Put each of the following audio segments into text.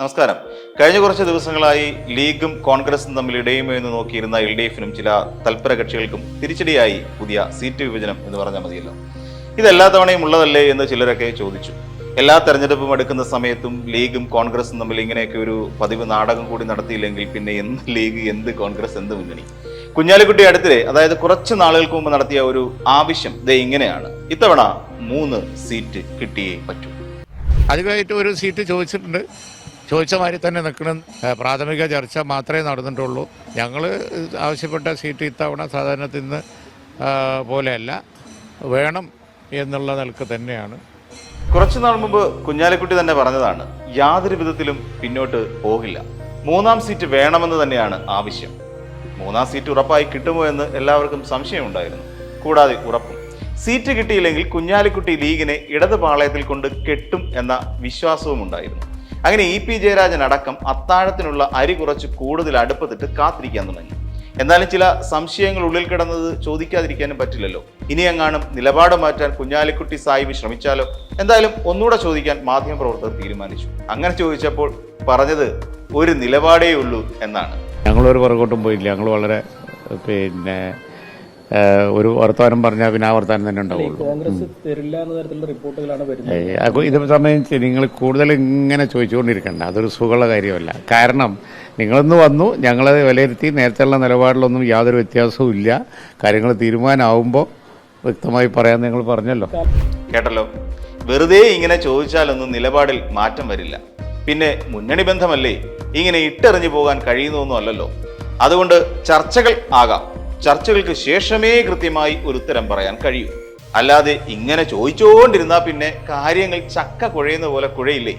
നമസ്കാരം. കഴിഞ്ഞ കുറച്ച് ദിവസങ്ങളായി ലീഗും കോൺഗ്രസും തമ്മിൽ ഇടയുമോ എന്ന് നോക്കിയിരുന്ന LDF-നും ചില തൽപര കക്ഷികൾക്കും തിരിച്ചടിയായി പുതിയ സീറ്റ് വിഭജനം എന്ന് പറഞ്ഞാൽ മതിയല്ലോ. ഇതെല്ലാ തവണയും ഉള്ളതല്ലേ എന്ന് ചിലരൊക്കെ ചോദിച്ചു. എല്ലാ തെരഞ്ഞെടുപ്പും എടുക്കുന്ന സമയത്തും ലീഗും കോൺഗ്രസും തമ്മിൽ ഇങ്ങനെയൊക്കെ ഒരു പതിവ് നാടകം കൂടി നടത്തിയില്ലെങ്കിൽ പിന്നെ എന്ത് ലീഗ്, എന്ത് കോൺഗ്രസ്, എന്ത് മുന്നണി? കുഞ്ഞാലിക്കുട്ടി അടുത്തിടെ, അതായത് കുറച്ച് നാളുകൾക്ക് മുമ്പ് നടത്തിയ ഒരു ആവശ്യം ഇങ്ങനെയാണ്: ഇത്തവണ 3 സീറ്റ് കിട്ടിയേ പറ്റൂ. അധികമായിട്ട് ഒരു സീറ്റ് ചോദിച്ചിട്ടുണ്ട്. ചോദിച്ച മാതിരി തന്നെ നിൽക്കണം. പ്രാഥമിക ചർച്ച മാത്രമേ നടന്നിട്ടുള്ളൂ. ഞങ്ങൾ ആവശ്യപ്പെട്ട സീറ്റ് ഇത്തവണ സാധാരണത്തിൽ നിന്ന് പോലെയല്ല, വേണം എന്നുള്ള നിലക്ക് തന്നെയാണ്. കുറച്ചുനാൾ മുമ്പ് കുഞ്ഞാലിക്കുട്ടി തന്നെ പറഞ്ഞതാണ്, യാതൊരു വിധത്തിലും പിന്നോട്ട് പോകില്ല, 3-ാം സീറ്റ് വേണമെന്ന് തന്നെയാണ് ആവശ്യം. 3-ാം സീറ്റ് ഉറപ്പായി കിട്ടുമോ എന്ന് എല്ലാവർക്കും സംശയമുണ്ടായിരുന്നു. കൂടാതെ ഉറപ്പും സീറ്റ് കിട്ടിയില്ലെങ്കിൽ കുഞ്ഞാലിക്കുട്ടി ലീഗിനെ ഇടത് പാളയത്തിൽ കൊണ്ട് കെട്ടും എന്ന വിശ്വാസവും ഉണ്ടായിരുന്നു. അങ്ങനെ EP ജയരാജൻ അടക്കം അത്താഴത്തിനുള്ള അരി കുറച്ച് കൂടുതൽ അടുപ്പത്തിട്ട് കാത്തിരിക്കാൻ തുടങ്ങി. എന്നാലും ചില സംശയങ്ങൾ ഉള്ളിൽ കിടന്നത് ചോദിക്കാതിരിക്കാനും പറ്റില്ലല്ലോ. ഇനി എങ്ങാനും നിലപാട് മാറ്റാൻ കുഞ്ഞാലിക്കുട്ടി സാഹിബ് ശ്രമിച്ചാലോ? എന്തായാലും ഒന്നുകൂടെ ചോദിക്കാൻ മാധ്യമപ്രവർത്തകർ തീരുമാനിച്ചു. അങ്ങനെ ചോദിച്ചപ്പോൾ പറഞ്ഞത് ഒരു നിലപാടേ ഉള്ളൂ എന്നാണ്. ഞങ്ങളൊരു പുറകോട്ടും പോയില്ല. ഞങ്ങൾ വളരെ ഒരു വർത്തമാനം പറഞ്ഞാൽ പിന്നെ ആ വർത്തമാനം തന്നെ ഉണ്ടാവുള്ളൂ. ഇത് സംബന്ധിച്ച് നിങ്ങൾ കൂടുതൽ ഇങ്ങനെ ചോദിച്ചുകൊണ്ടിരിക്കണ്ട. അതൊരു സുഖമുള്ള കാര്യമല്ല. കാരണം നിങ്ങളിന്ന് വന്നു, ഞങ്ങളത് വിലയിരുത്തി. നേരത്തെയുള്ള നിലപാടിലൊന്നും യാതൊരു വ്യത്യാസവും ഇല്ല. കാര്യങ്ങൾ തീരുമാനമാവുമ്പോൾ വ്യക്തമായി പറയാൻ നിങ്ങൾ പറഞ്ഞല്ലോ. കേട്ടല്ലോ, വെറുതെ ഇങ്ങനെ ചോദിച്ചാലൊന്നും നിലപാടിൽ മാറ്റം വരില്ല. പിന്നെ മുന്നണി ബന്ധമല്ലേ, ഇങ്ങനെ ഇട്ടെറിഞ്ഞു പോകാൻ കഴിയുന്നൊന്നും അല്ലല്ലോ. അതുകൊണ്ട് ചർച്ചകൾ ആകാം. ചർച്ചകൾക്ക് ശേഷമേ കൃത്യമായി ഒരു ഉത്തരം പറയാൻ കഴിയൂ. അല്ലാതെ ഇങ്ങനെ ചോദിച്ചുകൊണ്ടിരുന്നാൽ പിന്നെ കാര്യങ്ങൾ ചക്ക കുഴയുന്ന പോലെ കുഴയില്ലേ.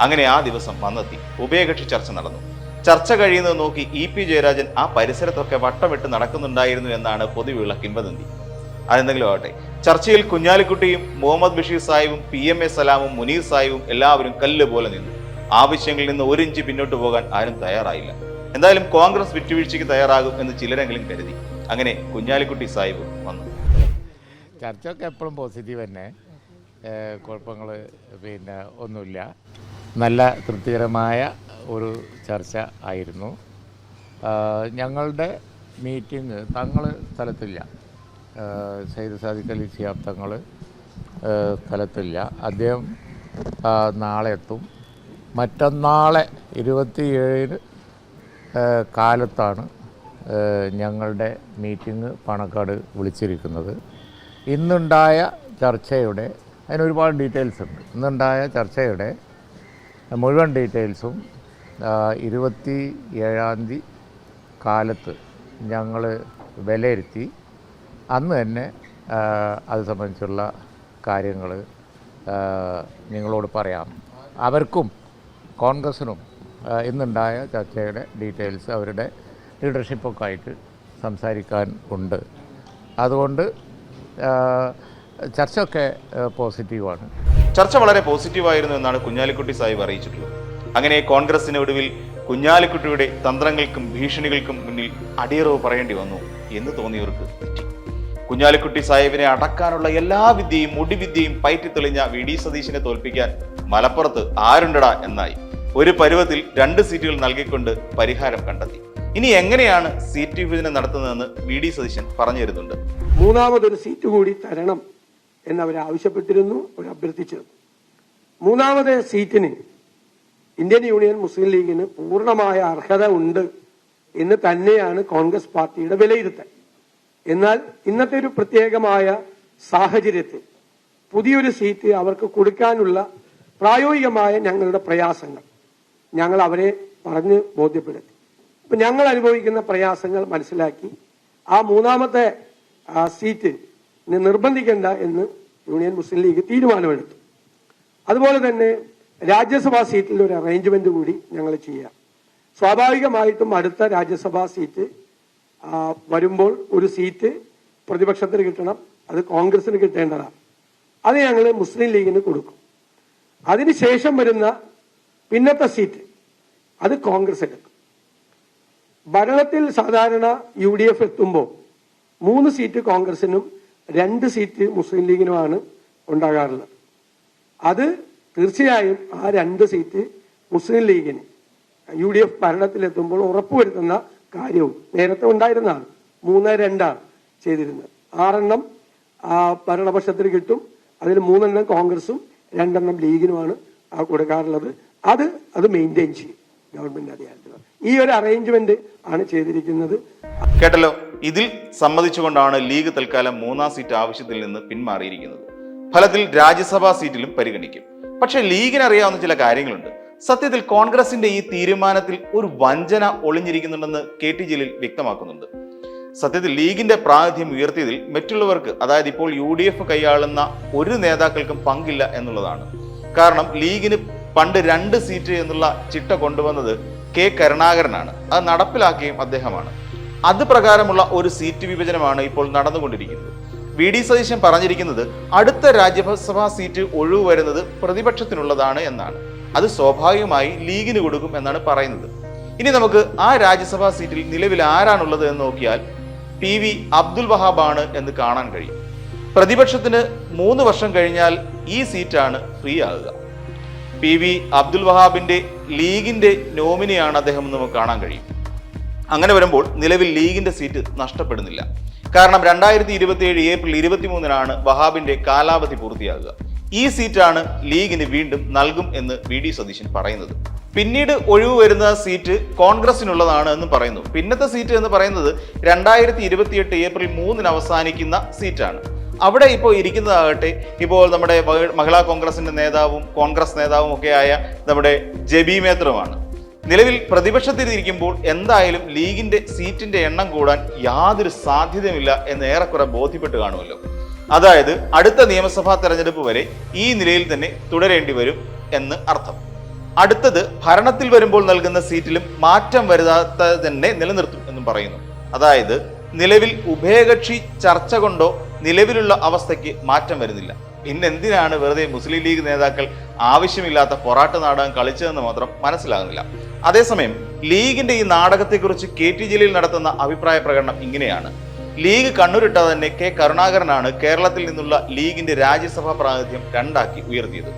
അങ്ങനെ ആ ദിവസം വന്നെത്തി. ഉഭയകക്ഷി ചർച്ച നടന്നു. ചർച്ച കഴിയുന്നത് നോക്കി EP ജയരാജൻ ആ പരിസരത്തൊക്കെ വട്ടമിട്ട് നടക്കുന്നുണ്ടായിരുന്നു എന്നാണ് പൊതുവെയുള്ള കിംവദന്തി. അതെന്തെങ്കിലും ആവട്ടെ, ചർച്ചയിൽ കുഞ്ഞാലിക്കുട്ടിയും മുഹമ്മദ് ബഷീർ സാഹിബും PMA സലാമും മുനീർ സാഹിബും എല്ലാവരും കല്ല് പോലെ നിന്നു. ആവശ്യങ്ങളിൽ നിന്ന് 1 ഇഞ്ച് പിന്നോട്ട് പോകാൻ ആരും തയ്യാറായില്ല. എന്തായാലും കോൺഗ്രസ് വിട്ടുവീഴ്ചയ്ക്ക് തയ്യാറാകും എന്ന് ചിലരെങ്കിലും കരുതി. അങ്ങനെ കുഞ്ഞാലിക്കുട്ടി സാഹിബ് വന്നു. ചർച്ചയൊക്കെ എപ്പോഴും പോസിറ്റീവ് തന്നെ. കുഴപ്പങ്ങൾ ഒന്നുമില്ല. നല്ല തൃപ്തികരമായ ഒരു ചർച്ച ആയിരുന്നു. ഞങ്ങളുടെ മീറ്റിംഗ് തങ്ങൾ സ്ഥലത്തില്ല. സയ്യിദ് സാദിഖ് അലി ശിഹാബ് തങ്ങൾ സ്ഥലത്തില്ല. അദ്ദേഹം നാളെ എത്തും. മറ്റന്നാളെ 27 കാലത്താണ് ഞങ്ങളുടെ മീറ്റിംഗ് പാണക്കാട് വിളിച്ചിരിക്കുന്നത്. ഇന്നുണ്ടായ ചർച്ചയുടെ അതിനൊരുപാട് ഡീറ്റെയിൽസ് ഉണ്ട്. ഇന്നുണ്ടായ ചർച്ചയുടെ മുഴുവൻ ഡീറ്റെയിൽസും 27-ാം തീയതി കാലത്ത് ഞങ്ങൾ വിലയിരുത്തി. അന്ന് തന്നെ അത് സംബന്ധിച്ചുള്ള കാര്യങ്ങൾ നിങ്ങളോട് പറയാം. അവർക്കും കോൺഗ്രസിനും ഇന്നുണ്ടായ ചർച്ചയുടെ ഡീറ്റെയിൽസ് അവരുടെ ലീഡർഷിപ്പൊക്കെ ആയിട്ട് സംസാരിക്കാൻ ഉണ്ട്. അതുകൊണ്ട് ചർച്ചയൊക്കെ പോസിറ്റീവാണ്. ചർച്ച വളരെ പോസിറ്റീവായിരുന്നു എന്നാണ് കുഞ്ഞാലിക്കുട്ടി സാഹിബ് അറിയിച്ചിട്ടുള്ളത്. അങ്ങനെ കോൺഗ്രസിന് ഒടുവിൽ കുഞ്ഞാലിക്കുട്ടിയുടെ തന്ത്രങ്ങൾക്കും ഭീഷണികൾക്കും മുന്നിൽ അടിയറവ് പറയേണ്ടി വന്നു എന്ന് തോന്നിയവർക്ക് തെറ്റി. കുഞ്ഞാലിക്കുട്ടി സാഹിബിനെ അടക്കാനുള്ള എല്ലാ വിദ്യയും മുടിവിദ്യയും പയറ്റിത്തെളിഞ്ഞ VD സതീശിനെ തോൽപ്പിക്കാൻ മലപ്പുറത്ത് ആരുണ്ടടാ എന്നായി. ഒരു പരുവത്തിൽ 2 സീറ്റുകൾ നൽകിക്കൊണ്ട് പരിഹാരം കണ്ടെത്തി. ഇനി എങ്ങനെയാണ് സീറ്റ് വിഭജനം നടത്തുന്നതെന്ന് VD സതീശൻ പറഞ്ഞു തരുന്നുണ്ട്. 3ാമതൊരു സീറ്റ് കൂടി തരണം എന്നവർ ആവശ്യപ്പെട്ടിരുന്നു, അവർ അഭ്യർത്ഥിച്ചിരുന്നു. 3ാമത് സീറ്റിന് ഇന്ത്യൻ യൂണിയൻ മുസ്ലിം ലീഗിന് പൂർണ്ണമായ അർഹത ഉണ്ട് എന്ന് തന്നെയാണ് കോൺഗ്രസ് പാർട്ടിയുടെ വിലയിരുത്തൽ. എന്നാൽ ഇന്നത്തെ ഒരു പ്രത്യേകമായ സാഹചര്യത്തിൽ പുതിയൊരു സീറ്റ് അവർക്ക് കൊടുക്കാനുള്ള പ്രായോഗികമായ ഞങ്ങളുടെ പ്രയാസങ്ങൾ ഞങ്ങൾ അവരെ പറഞ്ഞ് ബോധ്യപ്പെടുത്തി. അപ്പൊ ഞങ്ങൾ അനുഭവിക്കുന്ന പ്രയാസങ്ങൾ മനസ്സിലാക്കി ആ 3ാമത്തെ സീറ്റ് നിർബന്ധിക്കേണ്ട എന്ന് യൂണിയൻ മുസ്ലിം ലീഗ് തീരുമാനമെടുത്തു. അതുപോലെ തന്നെ രാജ്യസഭാ സീറ്റിൽ ഒരു അറേഞ്ച്മെന്റ് കൂടി ഞങ്ങൾ ചെയ്യാം. സ്വാഭാവികമായിട്ടും അടുത്ത രാജ്യസഭാ സീറ്റ് വരുമ്പോൾ ഒരു സീറ്റ് പ്രതിപക്ഷത്തിന് കിട്ടണം, അത് കോൺഗ്രസിന് കിട്ടേണ്ടതാണ്. അത് ഞങ്ങൾ മുസ്ലിം ലീഗിന് കൊടുക്കും. അതിനുശേഷം വരുന്ന പിന്നത്തെ സീറ്റ് അത് കോൺഗ്രസ് എടുക്കും. ഭരണത്തിൽ സാധാരണ UDF എത്തുമ്പോൾ 3 സീറ്റ് കോൺഗ്രസിനും 2 സീറ്റ് മുസ്ലിം ലീഗിനുമാണ് ഉണ്ടാകാറുള്ളത്. അത് തീർച്ചയായും ആ 2 സീറ്റ് മുസ്ലിം ലീഗിന് UDF ഭരണത്തിലെത്തുമ്പോൾ ഉറപ്പുവരുത്തുന്ന കാര്യവും നേരത്തെ ഉണ്ടായിരുന്നതാണ്. 3-2 ചെയ്തിരുന്നത്. 6 ഭരണപക്ഷത്തിന് കിട്ടും. അതിൽ 3 കോൺഗ്രസും 2 ലീഗിനുമാണ് കൊടുക്കാറുള്ളത്. അത് മെയിൻറ്റെയിൻ ചെയ്യും ഗവൺമെന്റ് അധികാരത്തിൽ. ഈ ഒരു അറേഞ്ച്മെന്റ് ആണ് ചെയ്തിരിക്കുന്നത്. കേട്ടല്ലോ, ഇതിൽ സമ്മതിച്ചുകൊണ്ടാണ് ലീഗ് തൽക്കാലം 3ാം സീറ്റ് ആവശ്യത്തിൽ നിന്ന് പിന്മാറിയിരിക്കുന്നത്. ഫലത്തിൽ രാജ്യസഭാ സീറ്റിലും പരിഗണിക്കും. പക്ഷെ ലീഗിന് അറിയാവുന്ന ചില കാര്യങ്ങളുണ്ട്. സത്യത്തിൽ കോൺഗ്രസിന്റെ ഈ തീരുമാനത്തിൽ ഒരു വഞ്ചന ഒളിഞ്ഞിരിക്കുന്നുണ്ടെന്ന് KT ജലീൽ വ്യക്തമാക്കുന്നുണ്ട്. സത്യത്തിൽ ലീഗിന്റെ പ്രാതിനിധ്യം ഉയർത്തിയതിൽ മറ്റുള്ളവർക്ക്, അതായത് ഇപ്പോൾ UDF കൈയാളുന്ന ഒരു നേതാക്കൾക്കും പങ്കില്ല എന്നുള്ളതാണ്. കാരണം ലീഗിന് പണ്ട് 2 സീറ്റ് എന്നുള്ള ചിട്ട കൊണ്ടുവന്നത് K കരുണാകരനാണ്. അത് നടപ്പിലാക്കിയും അദ്ദേഹമാണ്. അത് പ്രകാരമുള്ള ഒരു സീറ്റ് വിഭജനമാണ് ഇപ്പോൾ നടന്നുകൊണ്ടിരിക്കുന്നത്. VD സതീശൻ പറഞ്ഞിരിക്കുന്നത് അടുത്ത രാജ്യസഭാ സീറ്റ് ഒഴിവ് വരുന്നത് പ്രതിപക്ഷത്തിനുള്ളതാണ് എന്നാണ്. അത് സ്വാഭാവികമായി ലീഗിന് കൊടുക്കും എന്നാണ് പറയുന്നത്. ഇനി നമുക്ക് ആ രാജ്യസഭാ സീറ്റിൽ നിലവിൽ ആരാണുള്ളത് എന്ന് നോക്കിയാൽ PV അബ്ദുൽ വഹാബാണ് എന്ന് കാണാൻ കഴിയും. പ്രതിപക്ഷത്തിന് 3 വർഷം കഴിഞ്ഞാൽ ഈ സീറ്റാണ് ഫ്രീ ആകുക. PV അബ്ദുൽ വഹാബിന്റെ ലീഗിന്റെ നോമിനിയാണ് അദ്ദേഹം എന്ന് നമുക്ക് കാണാൻ കഴിയും. അങ്ങനെ വരുമ്പോൾ നിലവിൽ ലീഗിന്റെ സീറ്റ് നഷ്ടപ്പെടുന്നില്ല. കാരണം 2027 ഏപ്രിൽ 23 വഹാബിന്റെ കാലാവധി പൂർത്തിയാകുക. ഈ സീറ്റാണ് ലീഗിന് വീണ്ടും നൽകും എന്ന് VD സതീശൻ പറയുന്നത്. പിന്നീട് ഒഴിവ് വരുന്ന സീറ്റ് കോൺഗ്രസിനുള്ളതാണ് എന്ന് പറയുന്നു. പിന്നത്തെ സീറ്റ് എന്ന് പറയുന്നത് 2028 ഏപ്രിൽ 3 അവസാനിക്കുന്ന സീറ്റാണ്. അവിടെ ഇപ്പോൾ ഇരിക്കുന്നതാകട്ടെ, ഇപ്പോൾ നമ്മുടെ മഹിളാ കോൺഗ്രസിന്റെ നേതാവും കോൺഗ്രസ് നേതാവും ഒക്കെ ആയ നമ്മുടെ ജെബി മേത്തറുമാണ്. നിലവിൽ പ്രതിപക്ഷത്തിരിക്കുമ്പോൾ എന്തായാലും ലീഗിന്റെ സീറ്റിന്റെ എണ്ണം കൂടാൻ യാതൊരു സാധ്യതയുമില്ല എന്ന് ഏറെക്കുറെ ബോധ്യപ്പെട്ട് കാണുമല്ലോ. അതായത് അടുത്ത നിയമസഭാ തെരഞ്ഞെടുപ്പ് വരെ ഈ നിലയിൽ തന്നെ തുടരേണ്ടി വരും എന്ന് അർത്ഥം. അടുത്തത് ഭരണത്തിൽ വരുമ്പോൾ നൽകുന്ന സീറ്റിലും മാറ്റം വരുത്താതെ തന്നെ നിലനിർത്തും എന്നും പറയുന്നു. അതായത് നിലവിൽ ഉഭയകക്ഷി ചർച്ച കൊണ്ടോ നിലവിലുള്ള അവസ്ഥയ്ക്ക് മാറ്റം വരുന്നില്ല. പിന്നെന്തിനാണ് വെറുതെ മുസ്ലിം ലീഗ് നേതാക്കൾ ആവശ്യമില്ലാത്ത പൊറാട്ട് നാടകം കളിച്ചതെന്ന് മാത്രം മനസ്സിലാകുന്നില്ല. അതേസമയം ലീഗിന്റെ ഈ നാടകത്തെക്കുറിച്ച് KT ജലീൽ നടത്തുന്ന അഭിപ്രായ പ്രകടനം ഇങ്ങനെയാണ്. ലീഗ് കണ്ണൂരിട്ടാതെ തന്നെ K കരുണാകരനാണ് കേരളത്തിൽ നിന്നുള്ള ലീഗിന്റെ രാജ്യസഭാ പ്രാതിനിധ്യം 2 ഉയർത്തിയത്.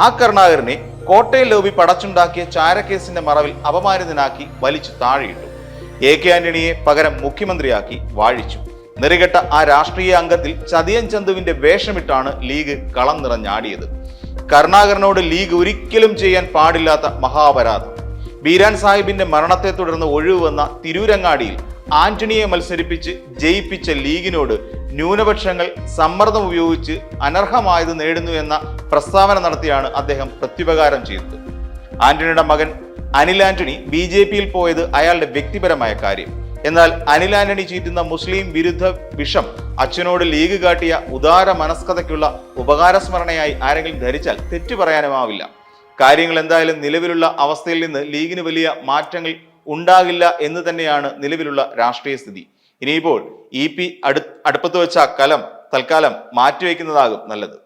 ആ കരുണാകരനെ കോട്ടയം ലോബി പടച്ചുണ്ടാക്കിയ ചാരക്കേസിന്റെ മറവിൽ അപമാനിതനാക്കി വലിച്ചു താഴെയിട്ടു. AK ആന്റണിയെ പകരം മുഖ്യമന്ത്രിയാക്കി വാഴിച്ചു. നെറികെട്ട ആ രാഷ്ട്രീയ അംഗത്തിൽ ചതിയൻ ചന്തുവിന്റെ വേഷമിട്ടാണ് ലീഗ് കളം നിറഞ്ഞാടിയത്. കരുണാകരനോട് ലീഗ് ഒരിക്കലും ചെയ്യാൻ പാടില്ലാത്ത മഹാപരാധം. ബീരാൻ സാഹിബിന്റെ മരണത്തെ തുടർന്ന് ഒഴിവ് വന്ന തിരൂരങ്ങാടിയിൽ ആന്റണിയെ മത്സരിപ്പിച്ച് ജയിപ്പിച്ച ലീഗിനോട് ന്യൂനപക്ഷങ്ങൾ സമ്മർദ്ദം ഉപയോഗിച്ച് അനർഹമായത് നേടുന്നു എന്ന പ്രസ്താവന നടത്തിയാണ് അദ്ദേഹം പ്രത്യുപകാരം ചെയ്തത്. ആന്റണിയുടെ മകൻ അനിൽ ആന്റണി BJPയിൽ പോയത് അയാളുടെ വ്യക്തിപരമായ കാര്യം. എന്നാൽ അനിൽ ആന്റണി ചീറ്റുന്ന മുസ്ലിം വിരുദ്ധ വിഷം അച്ഛനോട് ലീഗ് കാട്ടിയ ഉദാര മനസ്കതയ്ക്കുള്ള ഉപകാരസ്മരണയായി ആരെങ്കിലും ധരിച്ചാൽ തെറ്റു പറയാനുമാവില്ല. കാര്യങ്ങൾ എന്തായാലും നിലവിലുള്ള അവസ്ഥയിൽ നിന്ന് ലീഗിന് വലിയ മാറ്റങ്ങൾ ഉണ്ടാകില്ല എന്ന് തന്നെയാണ് നിലവിലുള്ള രാഷ്ട്രീയ സ്ഥിതി. ഇനിയിപ്പോൾ EP അടുപ്പത്ത് വെച്ച കലം തൽക്കാലം മാറ്റിവെക്കുന്നതാകും നല്ലത്.